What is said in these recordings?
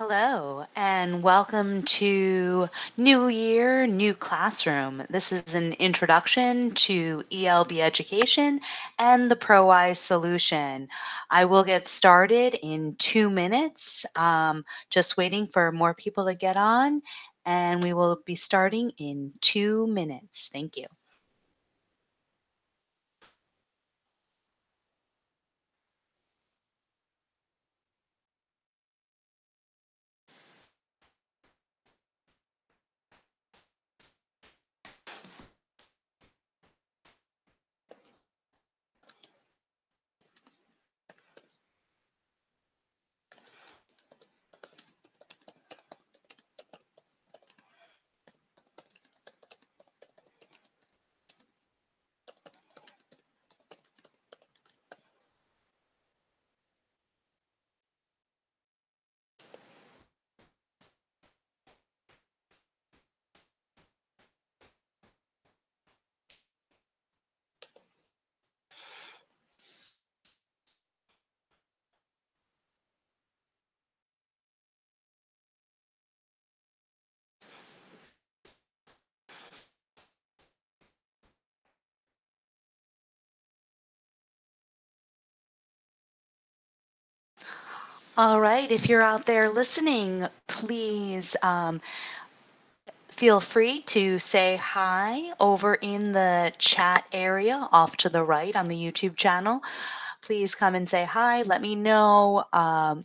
Hello, and welcome to New Year, New Classroom. This is an introduction to ELB education and the Prowise solution. I will get started in 2 minutes, just waiting for more people to get on, and we will be starting in 2 minutes. Thank you. All right, if you're out there listening, please feel free to say hi over in the chat area off to the right on the YouTube channel. Please come and say hi. Let me know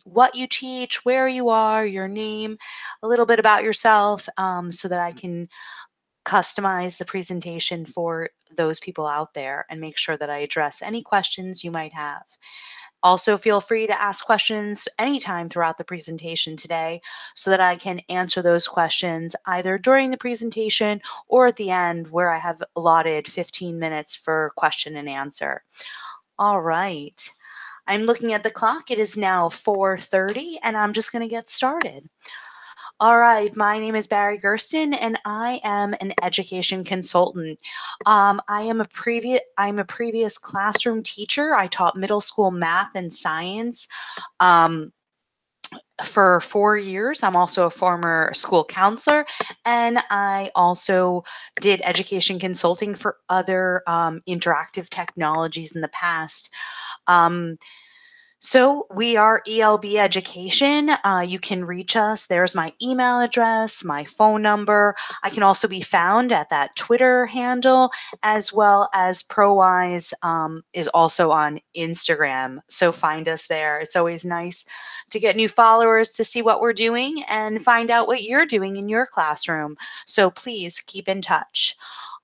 what you teach, where you are, your name, a little bit about yourself so that I can customize the presentation for those people out there and make sure that I address any questions you might have. Also, feel free to ask questions anytime throughout the presentation today so that I can answer those questions either during the presentation or at the end where I have allotted 15 minutes for question and answer. All right. I'm looking at the clock. It is now 4:30 and I'm just going to get started. All right, my name is Barry Gersten, and I am an education consultant. I'm a previous classroom teacher. I taught middle school math and science um, for 4 years. I'm also a former school counselor, and I also did education consulting for other interactive technologies in the past. Um, so we are ELB Education. You can reach us. There's my email address, my phone number. I can also be found at that Twitter handle, as well as Prowise is also on Instagram. So find us there. It's always nice to get new followers to see what we're doing and find out what you're doing in your classroom. So please keep in touch.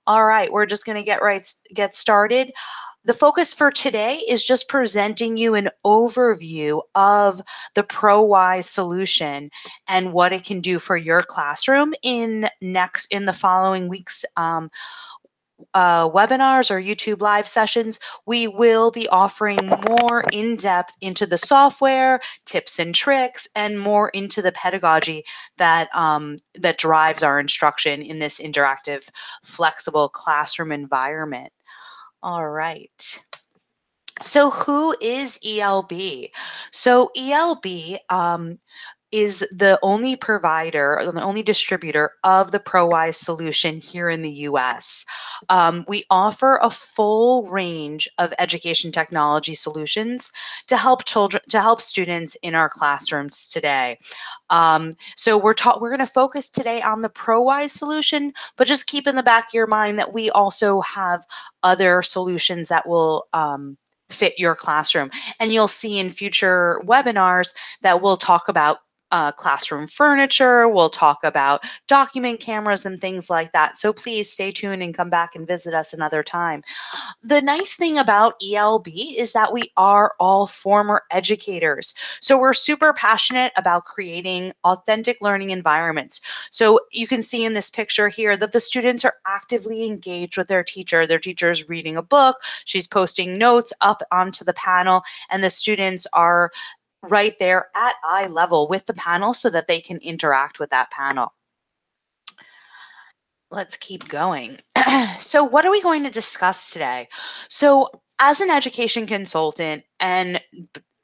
All right, we're just going to get started. The focus for today is just presenting you an overview of the ProWise solution and what it can do for your classroom in the following weeks. Webinars or YouTube live sessions, we will be offering more in depth into the software, tips and tricks, and more into the pedagogy that drives our instruction in this interactive, flexible classroom environment. All right. So, who is ELB? So, ELB is the only provider, or the only distributor of the ProWise solution here in the US. We offer a full range of education technology solutions to help students in our classrooms today. So we're going to focus today on the ProWise solution, but just keep in the back of your mind that we also have other solutions that will fit your classroom. And you'll see in future webinars that we'll talk about classroom furniture, we'll talk about document cameras and things like that. So please stay tuned and come back and visit us another time. The nice thing about ELB is that we are all former educators. So we're super passionate about creating authentic learning environments. So you can see in this picture here that the students are actively engaged with their teacher. Their teacher is reading a book, she's posting notes up onto the panel, and the students are right there at eye level with the panel so that they can interact with that panel. Let's keep going. So, what are we going to discuss today? So, as an education consultant and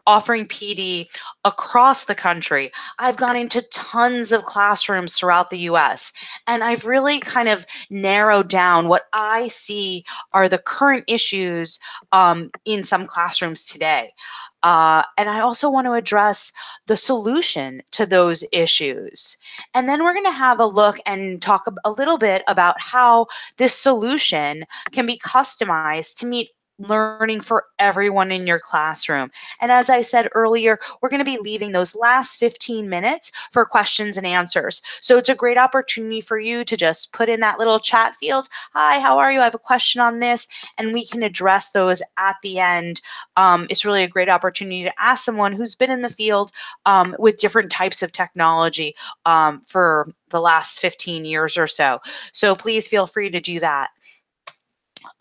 offering PD across the country. I've gone into tons of classrooms throughout the US, and I've really kind of narrowed down what I see are the current issues in some classrooms today. And I also want to address the solution to those issues. And then we're going to have a look and talk a little bit about how this solution can be customized to meet learning for everyone in your classroom. And as I said earlier, we're going to be leaving those last 15 minutes for questions and answers. So it's a great opportunity for you to just put in that little chat field. Hi, how are you? I have a question on this, and we can address those at the end. It's really a great opportunity to ask someone who's been in the field with different types of technology for the last 15 years or so. So please feel free to do that.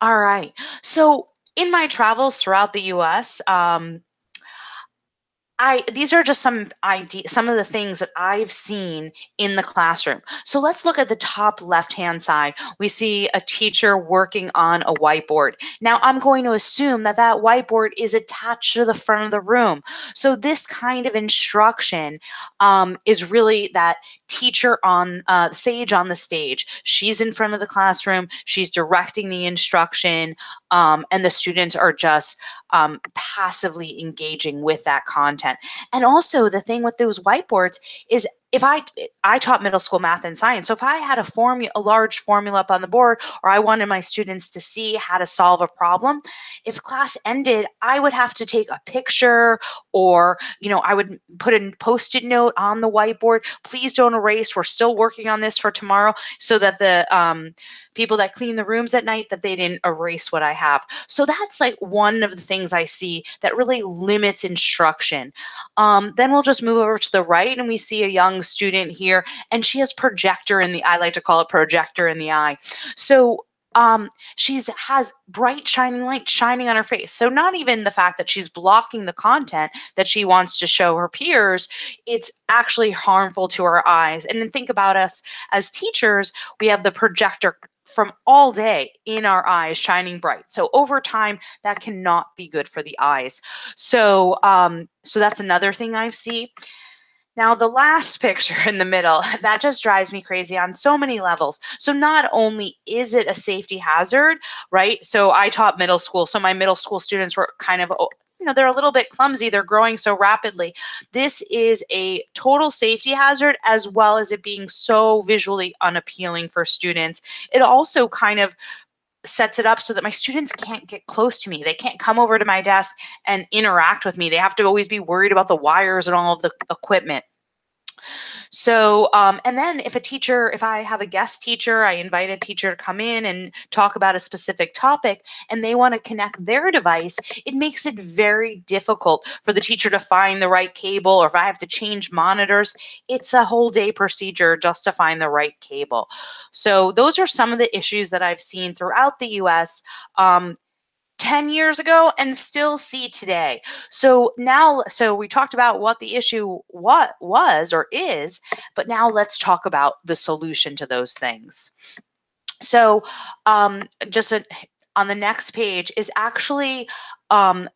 All right. So in my travels throughout the US, these are just some of the things that I've seen in the classroom. So let's look at the top left-hand side. We see a teacher working on a whiteboard. Now I'm going to assume that that whiteboard is attached to the front of the room. So this kind of instruction is really that teacher on sage on the stage. She's in front of the classroom. She's directing the instruction, and the students are just passively engaging with that content. And also the thing with those whiteboards is if I taught middle school math and science, so if I had a large formula up on the board, or I wanted my students to see how to solve a problem, if class ended, I would have to take a picture, or I would put a post-it note on the whiteboard. Please don't erase. We're still working on this for tomorrow, so that the people that clean the rooms at night, that they didn't erase what I have. So that's like one of the things I see that really limits instruction. Then we'll just move over to the right, and we see a young student here, and she has projector in the, I like to call it projector in the eye. So she has bright shining light shining on her face. So not even the fact that she's blocking the content that she wants to show her peers, it's actually harmful to our eyes. And then think about us as teachers, we have the projector from all day in our eyes shining bright. So over time, that cannot be good for the eyes. So so that's another thing I see. Now, the last picture in the middle, that just drives me crazy on so many levels. So not only is it a safety hazard, right? So I taught middle school. So my middle school students were kind of, they're a little bit clumsy. They're growing so rapidly. This is a total safety hazard, as well as it being so visually unappealing for students. It also kind of sets it up so that my students can't get close to me. They can't come over to my desk and interact with me. They have to always be worried about the wires and all of the equipment. So, and then if I have a guest teacher, I invite a teacher to come in and talk about a specific topic, and they want to connect their device, it makes it very difficult for the teacher to find the right cable, or if I have to change monitors, it's a whole day procedure just to find the right cable. So those are some of the issues that I've seen throughout the US. 10 years ago and still see today. So we talked about what the issue was or is, but now let's talk about the solution to those things. So on the next page is actually,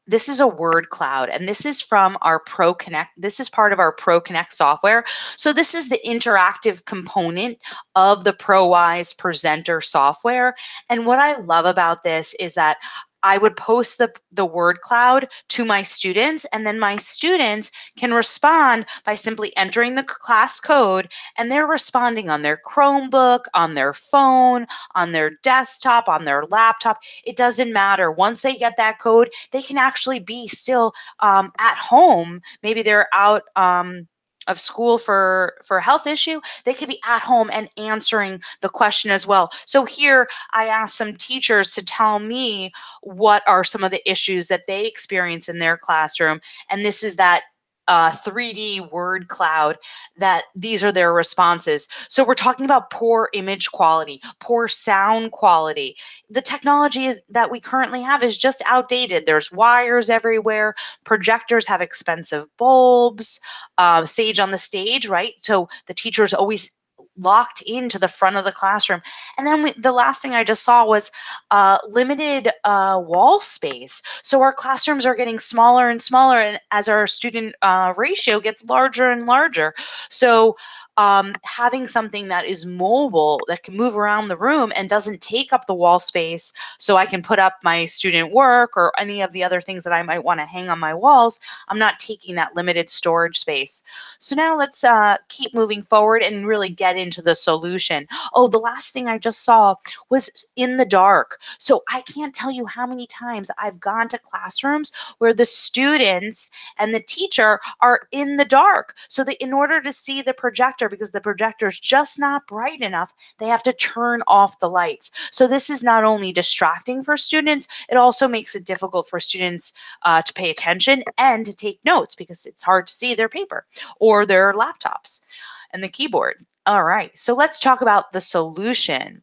this is a word cloud, and this is from our ProConnect. This is part of our ProConnect software. So this is the interactive component of the Prowise presenter software. And what I love about this is that I would post the word cloud to my students, and then my students can respond by simply entering the class code, and they're responding on their Chromebook, on their phone, on their desktop, on their laptop. It doesn't matter. Once they get that code, they can actually be still at home. Maybe they're out of school for a health issue. They could be at home and answering the question as well. So here I asked some teachers to tell me what are some of the issues that they experience in their classroom. And this is that 3D word cloud, that these are their responses. So we're talking about poor image quality, poor sound quality. The technology that we currently have is just outdated. There's wires everywhere. Projectors have expensive bulbs, sage on the stage, right? So the teachers always locked into the front of the classroom. And then the last thing I just saw was limited wall space. So our classrooms are getting smaller and smaller, and as our student ratio gets larger and larger. So having something that is mobile, that can move around the room and doesn't take up the wall space, so I can put up my student work or any of the other things that I might want to hang on my walls, I'm not taking that limited storage space. So now let's keep moving forward and really get into the solution. Oh, the last thing I just saw was in the dark. So I can't tell you how many times I've gone to classrooms where the students and the teacher are in the dark. So that in order to see the projector, because the projector is just not bright enough, they have to turn off the lights. So this is not only distracting for students, it also makes it difficult for students to pay attention and to take notes because it's hard to see their paper or their laptops and the keyboard. All right, so let's talk about the solution.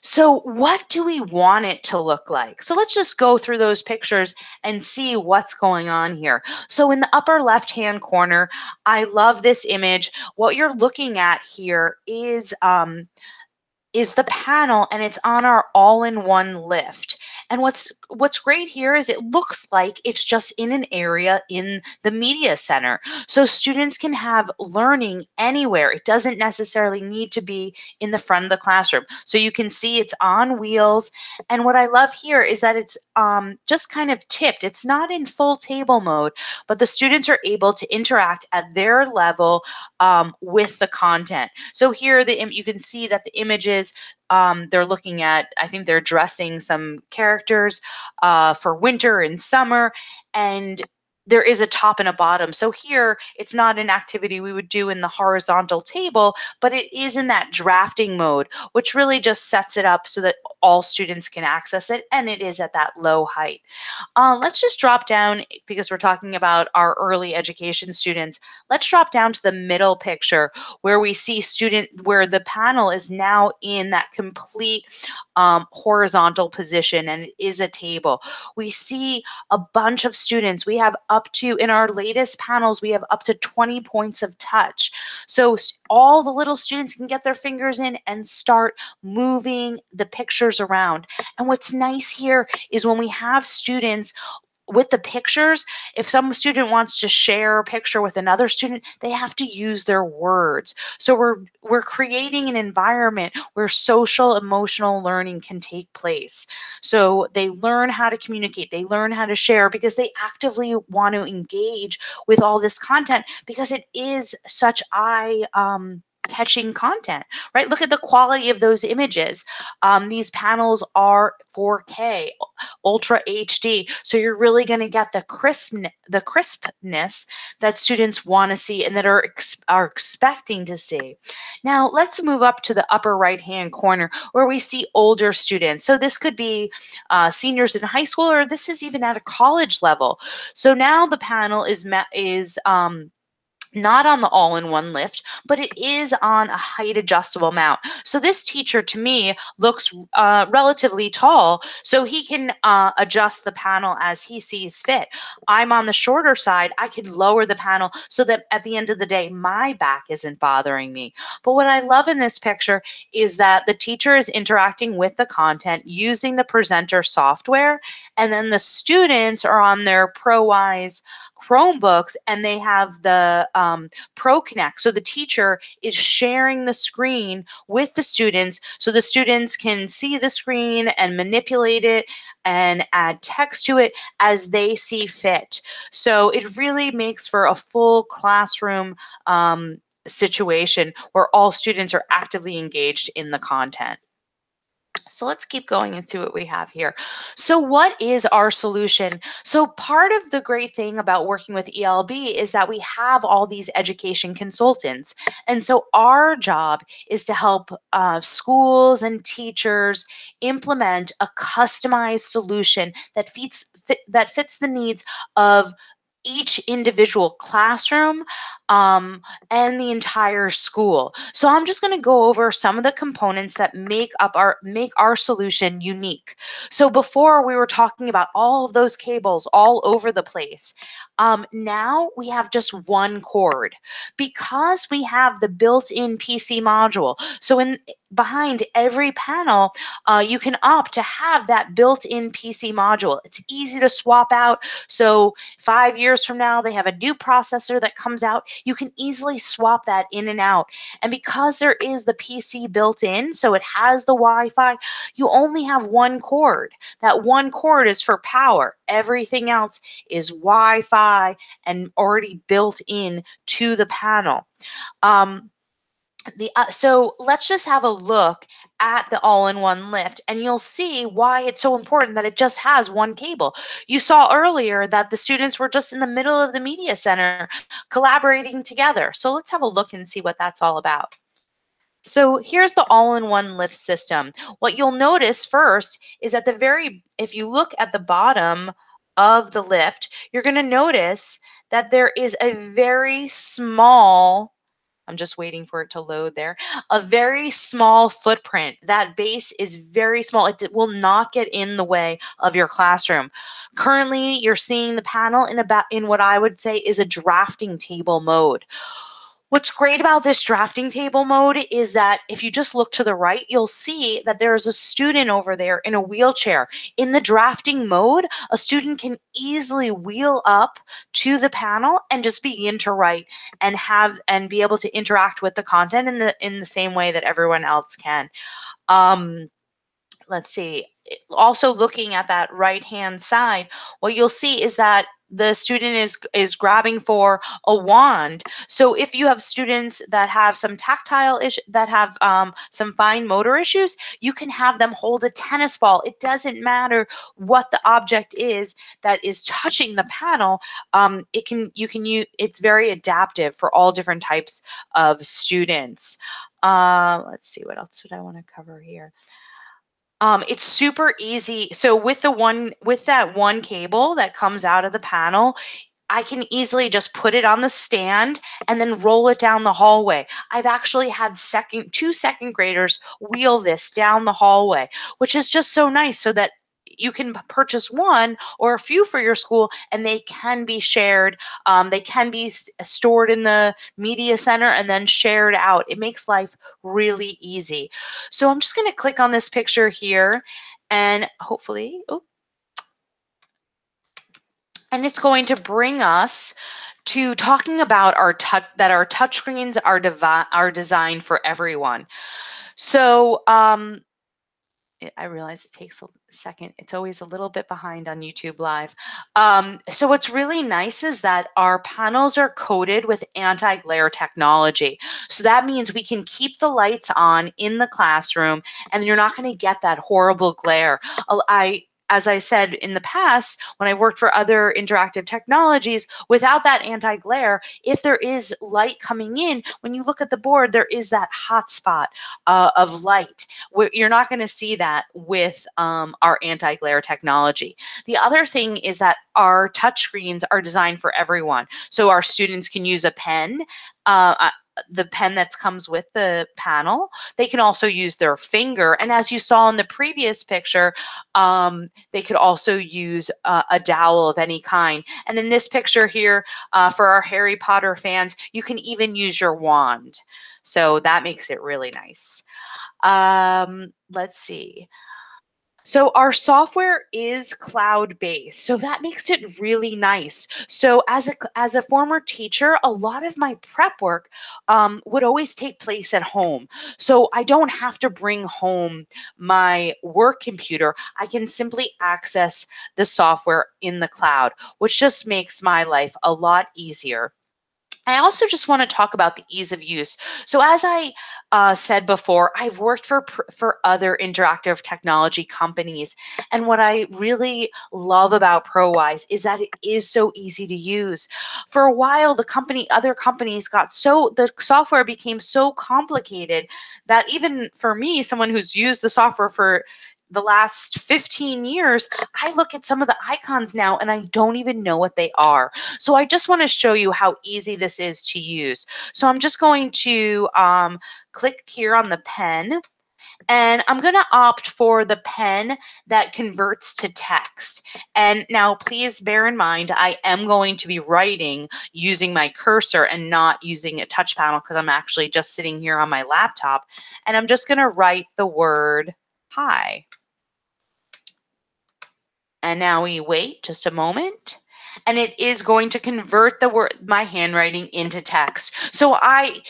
So, what do we want it to look like? So, let's just go through those pictures and see what's going on here. So, in the upper left hand corner, I love this image. What you're looking at here is the panel, and it's on our all-in-one lift. And what's great here is it looks like it's just in an area in the media center. So students can have learning anywhere. It doesn't necessarily need to be in the front of the classroom. So you can see it's on wheels. And what I love here is that it's just kind of tipped. It's not in full table mode, but the students are able to interact at their level with the content. So here you can see that the images, they're looking at, I think they're dressing some characters for winter and summer, and there is a top and a bottom. So here, it's not an activity we would do in the horizontal table, but it is in that drafting mode, which really just sets it up so that all students can access it, and it is at that low height. Let's just drop down, because we're talking about our early education students. Let's drop down to the middle picture where we see where the panel is now in that complete horizontal position, and it is a table. We see a bunch of students. We have up to, in our latest panels, we have up to 20 points of touch. So all the little students can get their fingers in and start moving the pictures around. And what's nice here is when we have students with the pictures, if some student wants to share a picture with another student, they have to use their words. So we're creating an environment where social emotional learning can take place. So they learn how to communicate, they learn how to share, because they actively want to engage with all this content, because it is such eye catching content, right? Look at the quality of those images. These panels are 4K, Ultra HD. So you're really going to get the crispness that students want to see and that are expecting to see. Now let's move up to the upper right hand corner where we see older students. So this could be seniors in high school, or this is even at a college level. So now the panel is not on the all-in-one lift, but it is on a height adjustable mount. So this teacher to me looks relatively tall, so he can adjust the panel as he sees fit. I'm on the shorter side. I could lower the panel so that at the end of the day, my back isn't bothering me. But what I love in this picture is that the teacher is interacting with the content using the presenter software, and then the students are on their Prowise Chromebooks, and they have the Pro Connect. So the teacher is sharing the screen with the students, so the students can see the screen and manipulate it and add text to it as they see fit. So it really makes for a full classroom situation where all students are actively engaged in the content. So let's keep going and see what we have here. So what is our solution? So part of the great thing about working with ELB is that we have all these education consultants. And so our job is to help schools and teachers implement a customized solution that fits the needs of each individual classroom and the entire school. So I'm just going to go over some of the components that make our solution unique. So before we were talking about all of those cables all over the place. Now we have just one cord because we have the built-in PC module. So in behind every panel, you can opt to have that built-in PC module. It's easy to swap out. So 5 years from now, they have a new processor that comes out. You can easily swap that in and out. And because there is the PC built in, so it has the Wi-Fi, you only have one cord. That one cord is for power. Everything else is Wi-Fi and already built in to the panel. Um, so let's just have a look at the all-in-one lift, and you'll see why it's so important that it just has one cable. You saw earlier that the students were just in the middle of the media center collaborating together. So let's have a look and see what that's all about. So here's the all-in-one lift system. What you'll notice first is at if you look at the bottom of the lift, you're going to notice that there is a very small, I'm just waiting for it to load there. A very small footprint. That base is very small. It will not get in the way of your classroom. Currently, you're seeing the panel in what I would say is a drafting table mode. What's great about this drafting table mode is that if you just look to the right, you'll see that there's a student over there in a wheelchair. In the drafting mode, a student can easily wheel up to the panel and just begin to write and be able to interact with the content in the same way that everyone else can. Um, let's see. Also looking at that right hand side, what you'll see is that the student is grabbing for a wand. So if you have students that have some tactile issues, that have some fine motor issues, you can have them hold a tennis ball. It doesn't matter what the object is that is touching the panel. You can use, it's very adaptive for all different types of students. Let's see, what else would I want to cover here? It's super easy. So with that one cable that comes out of the panel, I can easily just put it on the stand and then roll it down the hallway. I've actually had two second graders wheel this down the hallway, which is just so nice so that you can purchase one or a few for your school and they can be shared. They can be stored in the media center and then shared out. It makes life really easy. So I'm just going to click on this picture here and hopefully, oh, and it's going to bring us to talking about our touchscreens are designed for everyone. So I realize it takes a second. It's always a little bit behind on YouTube Live. So what's really nice is that our panels are coated with anti-glare technology. So that means we can keep the lights on in the classroom and you're not going to get that horrible glare. As I said in the past, when I worked for other interactive technologies, without that anti-glare, if there is light coming in, when you look at the board, there is that hot spot of light. You're not going to see that with our anti-glare technology. The other thing is that our touchscreens are designed for everyone. So our students can use a pen, the pen that comes with the panel. They can also use their finger. And as you saw in the previous picture, they could also use a dowel of any kind. And in this picture here, for our Harry Potter fans, you can even use your wand. So that makes it really nice. Let's see. So our software is cloud-based, so that makes it really nice. So as a former teacher, a lot of my prep work would always take place at home. So I don't have to bring home my work computer. I can simply access the software in the cloud, which just makes my life a lot easier. I also just want to talk about the ease of use. So as I said before, I've worked for other interactive technology companies. And what I really love about Prowise is that it is so easy to use. For a while, other companies the software became so complicated that even for me, someone who's used the software for the last 15 years, I look at some of the icons now and I don't even know what they are. So I just want to show you how easy this is to use. So I'm just going to click here on the pen, and I'm going to opt for the pen that converts to text. And now please bear in mind, I am going to be writing using my cursor and not using a touch panel because I'm actually just sitting here on my laptop. And I'm just going to write the word hi. And now we wait just a moment, and it is going to convert the word, my handwriting, into text. So I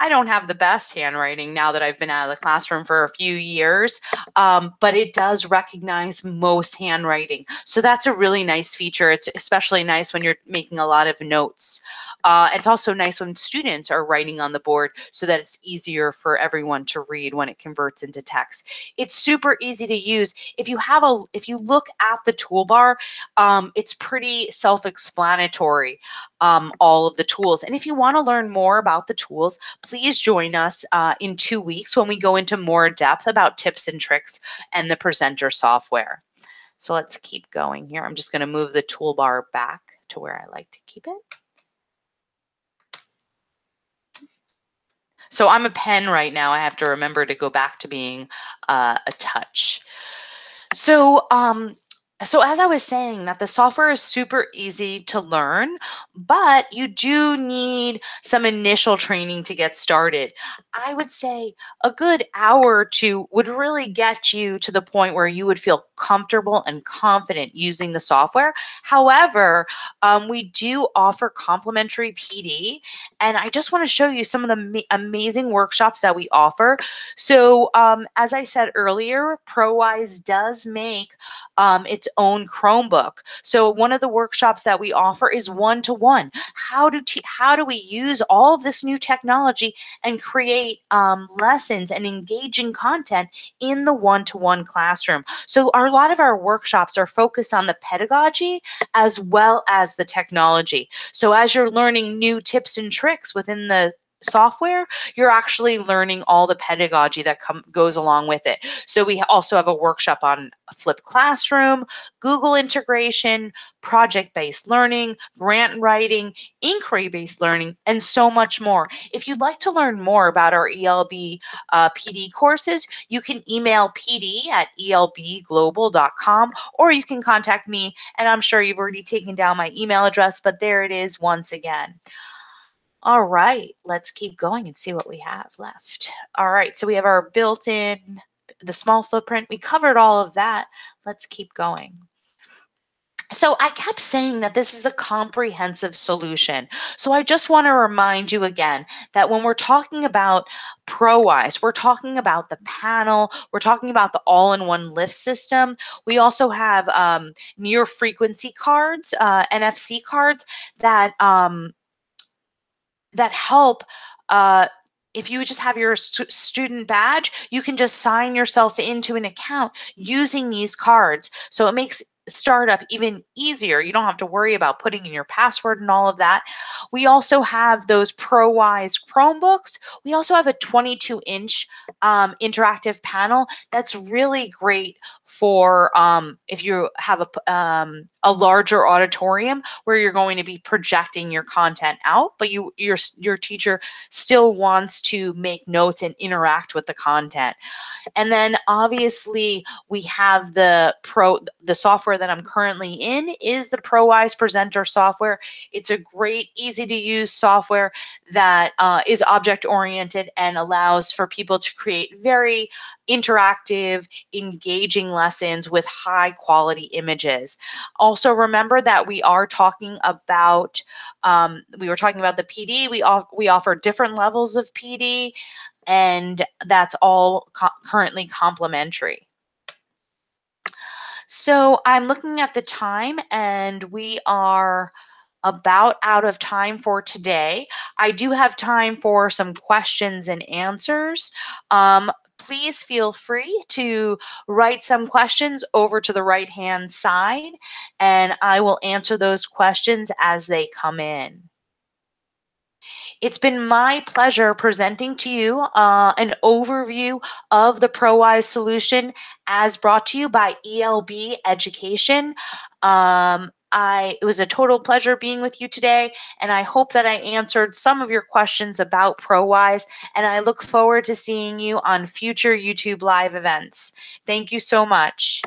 don't have the best handwriting now that I've been out of the classroom for a few years, but it does recognize most handwriting. So that's a really nice feature. It's especially nice when you're making a lot of notes. It's also nice when students are writing on the board so that it's easier for everyone to read when it converts into text. It's super easy to use. If you look at the toolbar, it's pretty self-explanatory, all of the tools. And if you want to learn more about the tools, please join us in 2 weeks when we go into more depth about tips and tricks and the presenter software. So let's keep going here. I'm just going to move the toolbar back to where I like to keep it. So I'm a pen right now. I have to remember to go back to being a touch. So as I was saying, that the software is super easy to learn, but you do need some initial training to get started. I would say a good hour or two would really get you to the point where you would feel comfortable and confident using the software. However, we do offer complimentary PD, and I just want to show you some of the amazing workshops that we offer. So as I said earlier, Prowise does make its own Chromebook. So one of the workshops that we offer is one-to-one. How do we use all of this new technology and create lessons and engaging content in the one-to-one classroom? So a lot of our workshops are focused on the pedagogy as well as the technology. So as you're learning new tips and tricks within the software, you're actually learning all the pedagogy that goes along with it. So we also have a workshop on flipped classroom, Google integration, project-based learning, grant writing, inquiry-based learning, and so much more. If you'd like to learn more about our ELB PD courses, you can email pd@elbglobal.com, or you can contact me, and I'm sure you've already taken down my email address, but there it is once again. All right, let's keep going and see what we have left. All right, so we have our built-in, the small footprint. We covered all of that. Let's keep going. So I kept saying that this is a comprehensive solution. So I just want to remind you again that when we're talking about Prowise, we're talking about the panel, we're talking about the all-in-one lift system. We also have near frequency cards, NFC cards that that help. If you just have your student badge, you can just sign yourself into an account using these cards. So it makes startup even easier. You don't have to worry about putting in your password and all of that. We also have those Prowise Chromebooks. We also have a 22-inch interactive panel that's really great for if you have a larger auditorium where you're going to be projecting your content out, but your teacher still wants to make notes and interact with the content. And then obviously we have the software that I'm currently in is the Prowise Presenter software. It's a great, easy to use software that is object oriented and allows for people to create very interactive, engaging lessons with high quality images. Also remember that we were talking about the PD. We offer different levels of PD, and that's all currently complimentary. So I'm looking at the time, and we are about out of time for today. I do have time for some questions and answers. Please feel free to write some questions over to the right-hand side, and I will answer those questions as they come in. It's been my pleasure presenting to you an overview of the Prowise solution as brought to you by ELB Education. It was a total pleasure being with you today, and I hope that I answered some of your questions about Prowise, and I look forward to seeing you on future YouTube live events. Thank you so much.